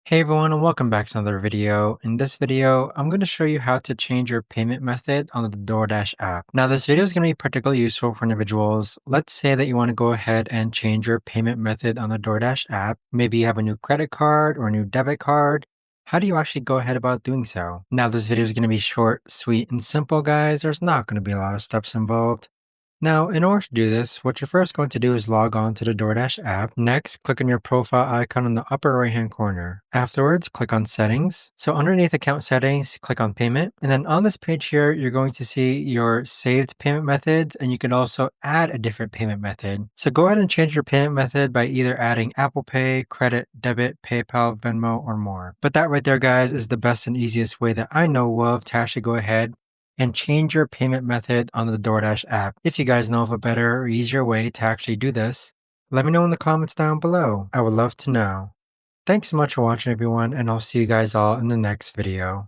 Hey everyone, and welcome back to another video. In this video, I'm going to show you how to change your payment method on the DoorDash app. Now, this video is going to be particularly useful for individuals. Let's say that you want to go ahead and change your payment method on the DoorDash app. Maybe you have a new credit card or a new debit card. How do you actually go ahead about doing so? Now, this video is going to be short, sweet, and simple, guys. There's not going to be a lot of steps involved. Now, in order to do this, what you're first going to do is log on to the DoorDash app. Next, click on your profile icon in the upper right-hand corner. Afterwards, click on Settings. So underneath Account Settings, click on Payment. And then on this page here, you're going to see your saved payment methods, and you can also add a different payment method. So go ahead and change your payment method by either adding Apple Pay, credit, debit, PayPal, Venmo, or more. But that right there, guys, is the best and easiest way that I know of to actually go ahead and change your payment method on the DoorDash app. If you guys know of a better or easier way to actually do this, let me know in the comments down below. I would love to know. Thanks so much for watching everyone, and I'll see you guys all in the next video.